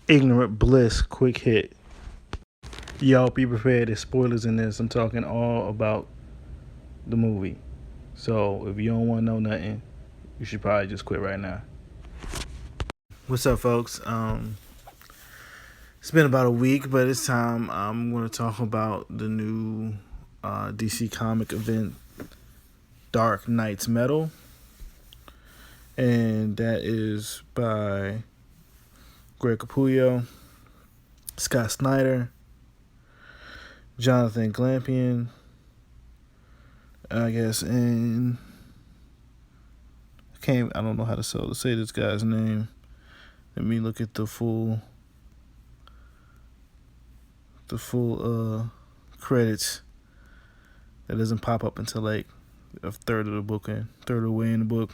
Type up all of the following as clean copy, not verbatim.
Ignorant Bliss, quick hit. Y'all be prepared. There's spoilers in this. I'm talking all about the movie. So if you don't want to know nothing, you should probably just quit right now. What's up, folks? It's been about a week, but it's time. I'm going to talk about the new DC comic event, Dark Knight's Metal, and that is by Greg Capullo, Scott Snyder, Jonathan Glampian, I guess, and I don't know how to say this guy's name. Let me look at the full credits. That doesn't pop up until like a third of the way in the book.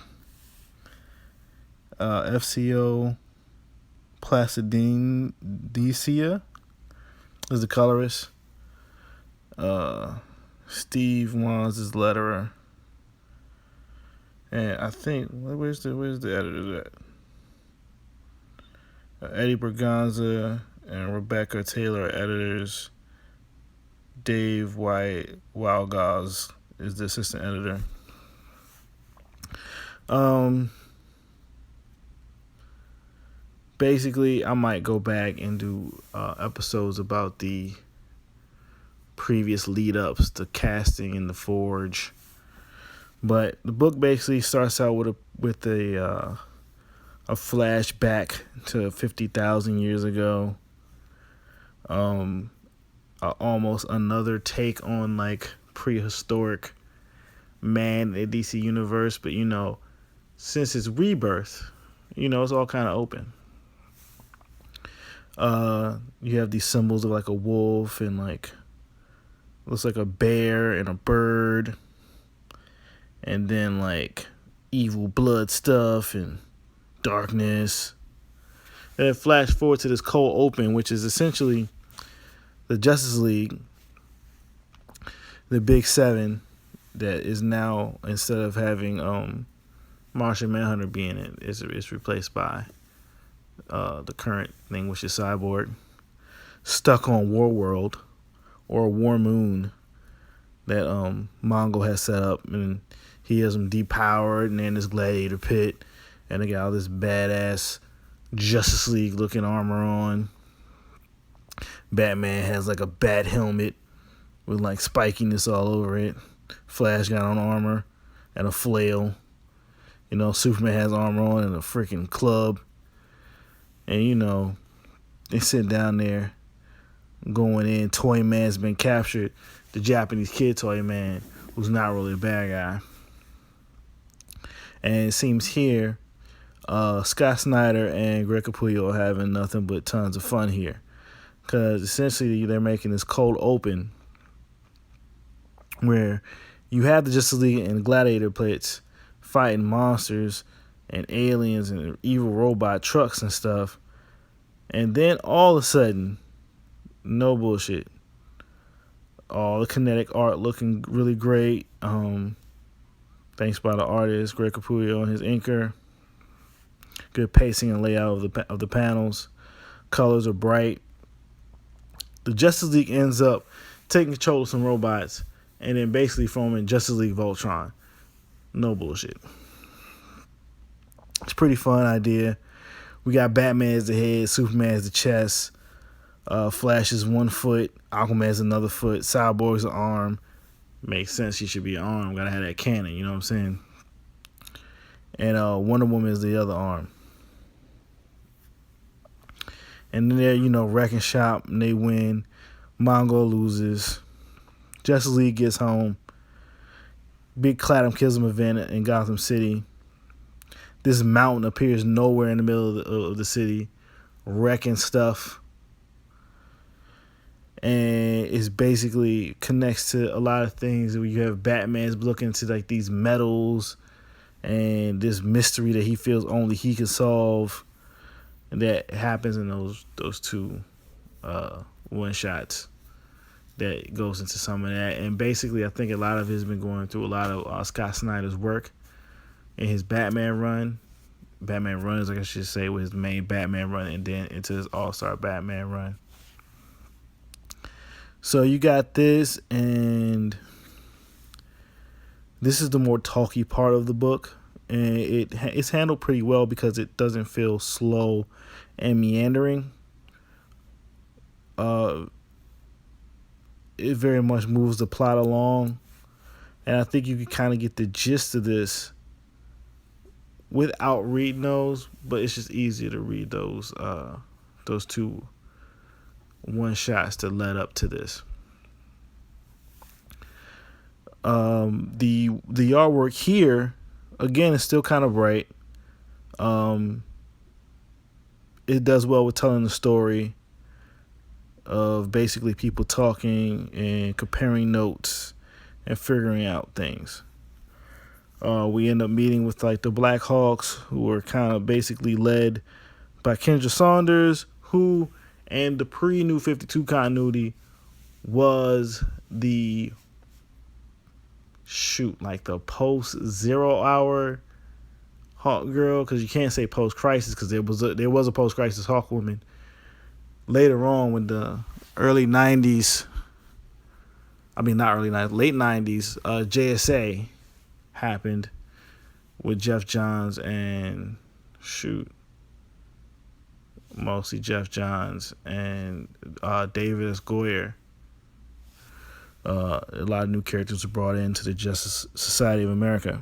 FCO Placidencia is the colorist. Steve Wands is letterer. And I think where's the editor at? Eddie Berganza and Rebecca Taylor are editors. Dave Wildgaz is the assistant editor. Basically, I might go back and do episodes about the previous lead-ups, the casting and the forge. But the book basically starts out with a flashback to 50,000 years ago. Almost another take on like prehistoric man in the DC universe, but since it's rebirth, it's all kind of open. You have these symbols of like a wolf and like looks like a bear and a bird, and then like evil blood stuff and darkness. And then flash forward to this cold open, which is essentially the Justice League, the Big Seven, that is now, instead of having Martian Manhunter being it, is replaced by the current thing, which is Cyborg, stuck on War World or War Moon that Mongo has set up, and he has them depowered, and then this gladiator pit, and they got all this badass Justice League looking armor on. Batman has like a bat helmet with like spikiness all over it. Flash got on armor and a flail. Superman has armor on and a freaking club. And they sit down there going in. Toy Man's been captured. The Japanese kid Toy Man, who's not really a bad guy. And it seems here, Scott Snyder and Greg Capullo are having nothing but tons of fun here. Because essentially they're making this cold open where you have the Justice League and Gladiator pits fighting monsters and aliens and evil robot trucks and stuff. And then all of a sudden, no bullshit, all the kinetic art looking really great. Thanks by the artist Greg Capullo and his inker. Good pacing and layout of the panels. Colors are bright. The Justice League ends up taking control of some robots and then basically forming Justice League Voltron. No bullshit. It's a pretty fun idea. We got Batman as the head, Superman as the chest, Flash is 1 foot, Aquaman is another foot, Cyborg's an arm. Makes sense, he should be an arm. Gotta have that cannon, you know what I'm saying? And Wonder Woman is the other arm. And then they're, wrecking shop, and they win. Mongo loses. Justice League gets home. Big Cataclysm event in Gotham City. This mountain appears nowhere in the middle of the city, wrecking stuff. And it basically connects to a lot of things. You have Batman's looking into like these metals and this mystery that he feels only he can solve. And that happens in those two one shots. That goes into some of that. And basically, I think a lot of it has been going through a lot of Scott Snyder's work in his Batman run. Batman runs, like I should say, with his main Batman run, and then into his All-Star Batman run. So you got this, and this is the more talky part of the book, and it's handled pretty well because it doesn't feel slow and meandering. It very much moves the plot along, and I think you can kind of get the gist of this without reading those, but it's just easier to read those two one shots to lead up to this. The artwork here again is still kind of bright. It does well with telling the story of basically people talking and comparing notes and figuring out things. We end up meeting with like the Black Hawks, who are kind of basically led by Kendra Saunders, who and the pre-New 52 continuity was the the post-Zero Hour Hawk Girl, because you can't say post-Crisis because there was a post-Crisis Hawk Woman later on when the late 90s, JSA happened with Jeff Johns and mostly Jeff Johns and David S. Goyer. A lot of new characters were brought into the Justice Society of America.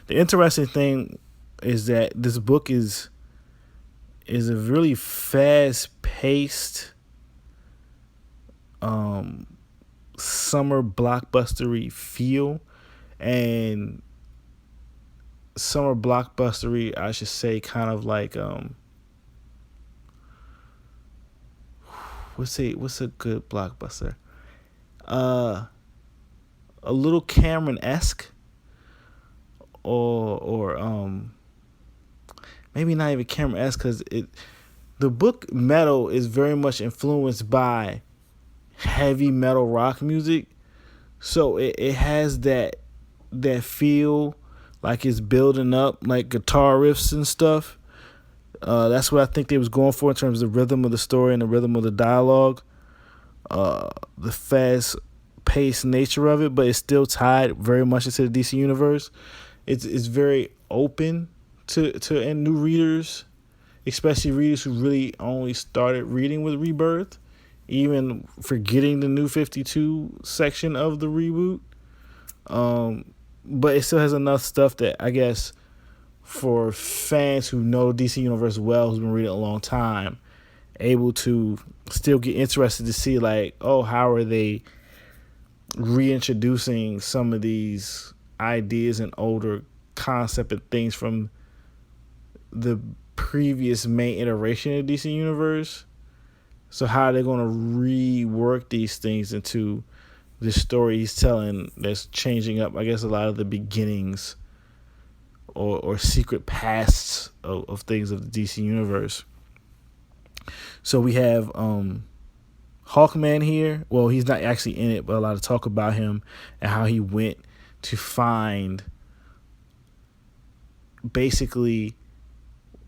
The interesting thing is that this book is a really fast-paced, summer blockbustery feel, and summer blockbustery, I should say, kind of like what's a good blockbuster? A little Cameron-esque, or maybe not even Cameron-esque, because the book Metal is very much influenced by heavy metal rock music, so it has that feel, like it's building up, like guitar riffs and stuff. That's what I think they was going for in terms of the rhythm of the story and the rhythm of the dialogue. The fast-paced nature of it, but it's still tied very much into the DC universe. It's very open to new readers, especially readers who really only started reading with Rebirth, even forgetting the New 52 section of the reboot. But it still has enough stuff that I guess for fans who know DC Universe well, who's been reading it a long time, able to still get interested to see like, oh, how are they reintroducing some of these ideas and older concept and things from the previous main iteration of DC Universe. So how are they going to rework these things into the story he's telling that's changing up, I guess, a lot of the beginnings or secret pasts of things of the DC Universe. So we have Hawkman here. Well, he's not actually in it, but a lot of talk about him and how he went to find basically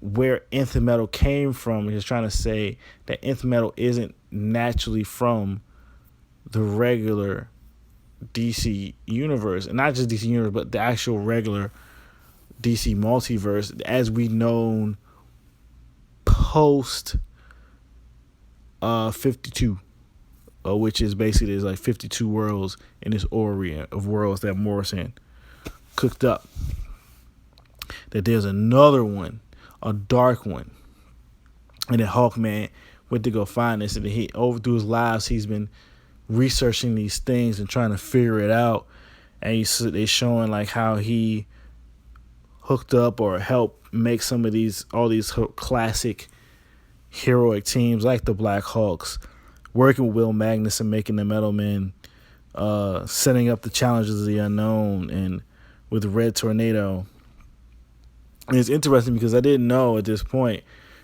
where nth metal came from. He's trying to say that nth metal isn't naturally from the regular DC universe, and not just DC universe, but the actual regular DC multiverse as we known post 52, which is basically there's like 52 worlds in this orrery of worlds that Morrison cooked up. That there's another one, a dark one, and then Hawkman went to go find this, and he over through his lives he's been researching these things and trying to figure it out, and they showing like how he hooked up or helped make all these classic heroic teams like the Black Hawks, working with Will Magnus and making the Metal Men, setting up the challenges of the unknown, and with Red Tornado. And it's interesting because I didn't know at this point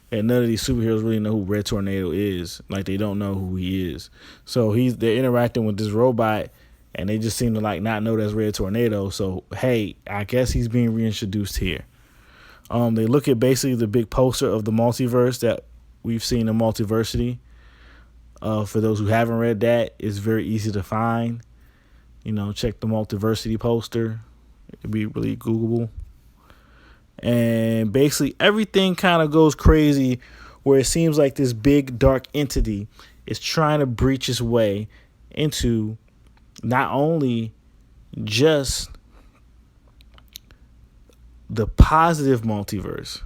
that none of these superheroes really know who Red Tornado is. Like, they don't know who he is. So they're interacting with this robot, and they just seem to like not know that's Red Tornado. So, hey, I guess he's being reintroduced here. They look at basically the big poster of the multiverse that we've seen in Multiversity. For those who haven't read that, it's very easy to find. Check the Multiversity poster. It'd be really Googleable. And basically everything kind of goes crazy where it seems like this big dark entity is trying to breach its way into not only just the positive multiverse,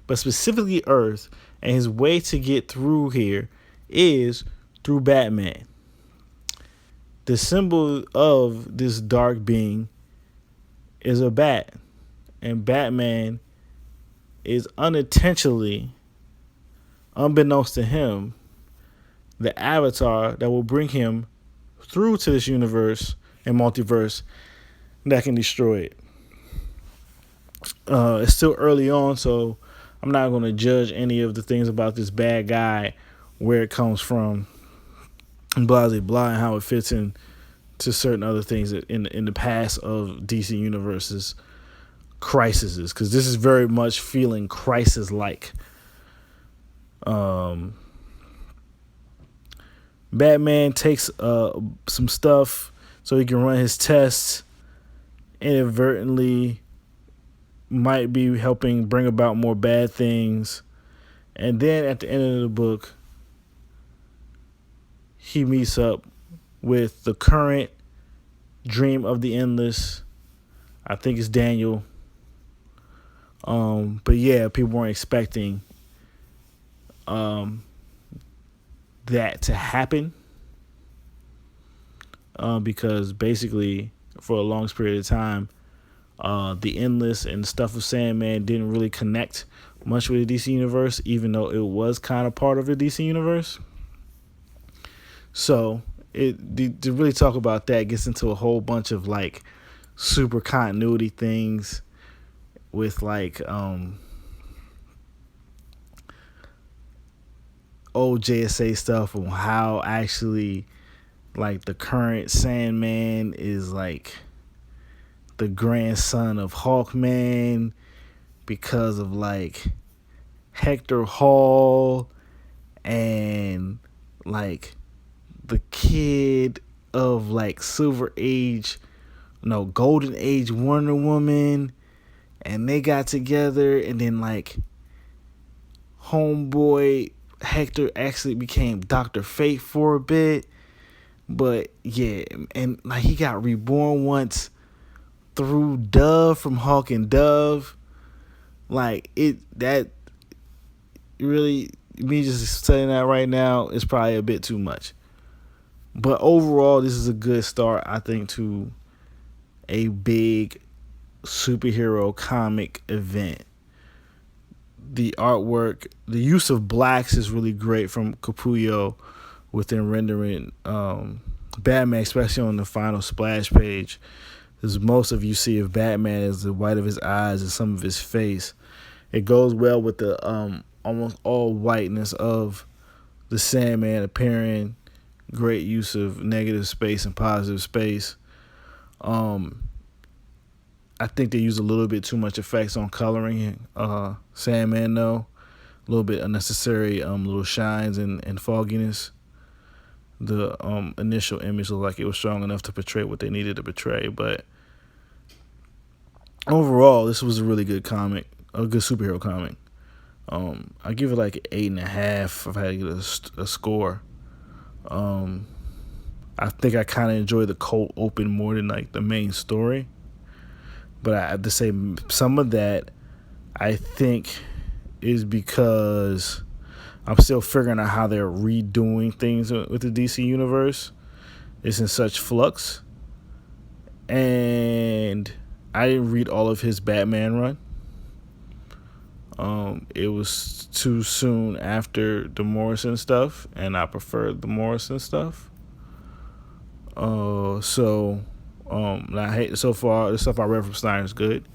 but specifically Earth. And his way to get through here is through Batman. The symbol of this dark being is a bat. And Batman is unintentionally, unbeknownst to him, the avatar that will bring him through to this universe and multiverse that can destroy it. It's still early on, so I'm not going to judge any of the things about this bad guy, where it comes from, and blah, blah, blah, and how it fits in to certain other things in the past of DC Universe's crises, because this is very much feeling crisis-like. Batman takes some stuff so he can run his tests, inadvertently might be helping bring about more bad things. And then at the end of the book, he meets up with the current Dream of the Endless. I think it's Daniel. But yeah, people weren't expecting that to happen. Because basically, for a long period of time, the Endless and Stuff of Sandman didn't really connect much with the DC Universe, even though it was kind of part of the DC Universe. So, to really talk about that gets into a whole bunch of like super continuity things with like old JSA stuff on how actually like the current Sandman is like the grandson of Hawkman because of like Hector Hall and like the kid of like Golden Age Wonder Woman, and they got together, and then like homeboy Hector actually became Dr. Fate for a bit. But yeah, and like he got reborn once through Dove from Hawk and Dove. Like that really, me just saying that right now is probably a bit too much. But overall, this is a good start, I think, to a big superhero comic event. The artwork, the use of blacks is really great from Capullo within rendering Batman, especially on the final splash page. Because most of you see of Batman is the white of his eyes and some of his face. It goes well with the almost all whiteness of the Sandman appearing. Great use of negative space and positive space. I think they use a little bit too much effects on coloring Sandman, though. A little bit unnecessary little shines and fogginess. The initial image looked like it was strong enough to portray what they needed to portray, but overall, this was a really good comic, a good superhero comic. I give it like an 8.5 if I had to get a score. I think I kind of enjoy the cold open more than like the main story, but I have to say some of that I think is because I'm still figuring out how they're redoing things with the DC universe. It's in such flux, and I didn't read all of his Batman run. It was too soon after the Morrison stuff, and I preferred the Morrison stuff. I hate so far the stuff I read from Snyder is good.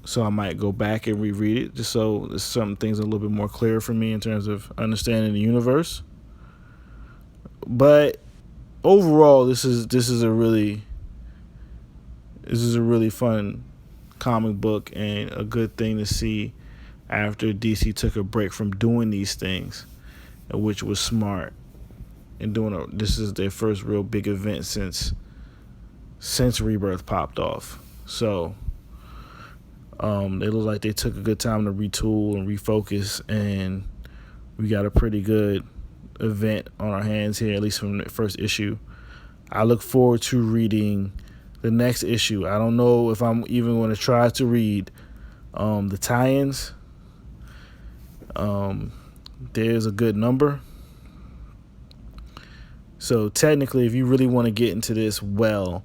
So I might go back and reread it just so some things are a little bit more clear for me in terms of understanding the universe. But overall, this is a really fun comic book and a good thing to see after DC took a break from doing these things, which was smart. And this is their first real big event since Rebirth popped off. So they look like they took a good time to retool and refocus, and we got a pretty good event on our hands here, at least from the first issue. I look forward to reading the next issue. I don't know if I'm even going to try to read the tie-ins. There's a good number. So technically, if you really want to get into this well,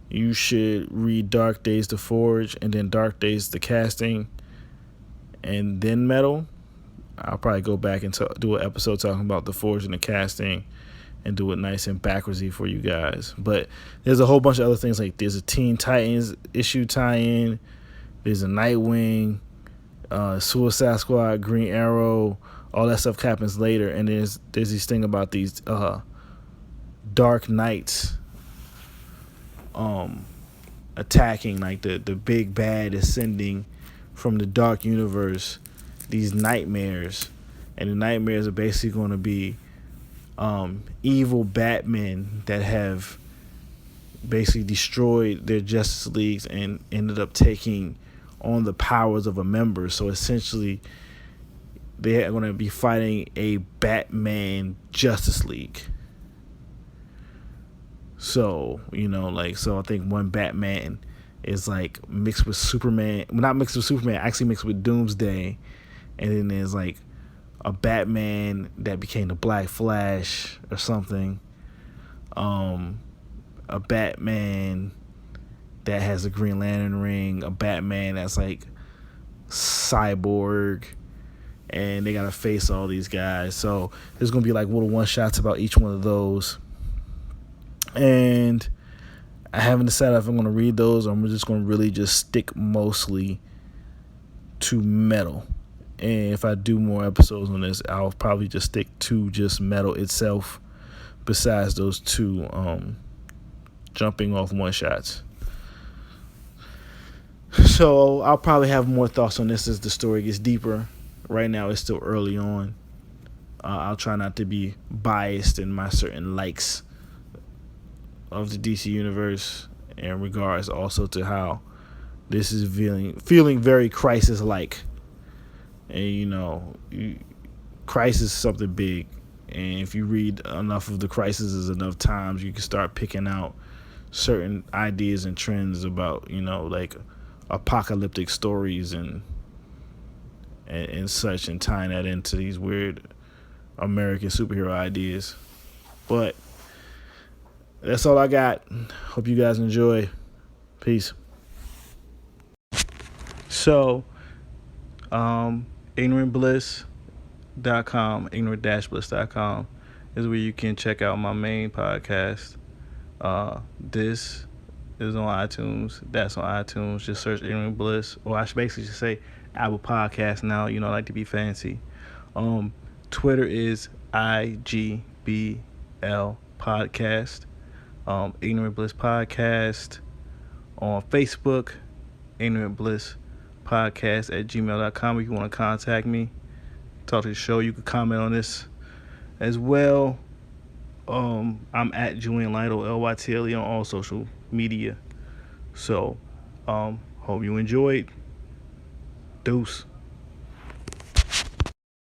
you should read Dark Days the Forge and then Dark Days the Casting and then Metal. I'll probably go back and do an episode talking about the Forge and the Casting and do it nice and backwardsy for you guys. But there's a whole bunch of other things, like there's a Teen Titans issue tie-in, there's a Nightwing, Suicide Squad, Green Arrow, all that stuff happens later. And there's this thing about these Dark Knights attacking, like the big bad is sending from the dark universe these nightmares, and the nightmares are basically going to be evil Batmen that have basically destroyed their Justice Leagues and ended up taking on the powers of a member. So essentially they are going to be fighting a Batman Justice League. So, so I think one Batman is like mixed with Superman, well, not mixed with Superman, actually mixed with Doomsday. And then there's like a Batman that became the Black Flash or something. A Batman that has a Green Lantern ring, a Batman that's like Cyborg, and they gotta face all these guys. So there's gonna be like little one-shots about each one of those. And I haven't decided if I'm going to read those or I'm just going to really just stick mostly to Metal. And if I do more episodes on this, I'll probably just stick to just Metal itself besides those two jumping off one-shots. So I'll probably have more thoughts on this as the story gets deeper. Right now it's still early on. I'll try not to be biased in my certain likes of the DC universe, in regards also to how this is feeling very Crisis-like. And Crisis is something big, and if you read enough of the Crises enough times, you can start picking out certain ideas and trends about like apocalyptic stories and such, and tying that into these weird American superhero ideas. But that's all I got. Hope you guys enjoy. Peace. So, ignorantbliss.com, ignorant-bliss.com is where you can check out my main podcast. This is on iTunes. That's on iTunes. Just search Ignorant Bliss. Or I should basically just say Apple Podcast now. I like to be fancy. Twitter is IGBL Podcast. Ignorant Bliss Podcast. On Facebook, Ignorant Bliss Podcast at gmail.com. If you want to contact me, talk to the show, you can comment on this as well. I'm at Julian Lytle, LYTLE, on all social media. So, hope you enjoyed. Deuce.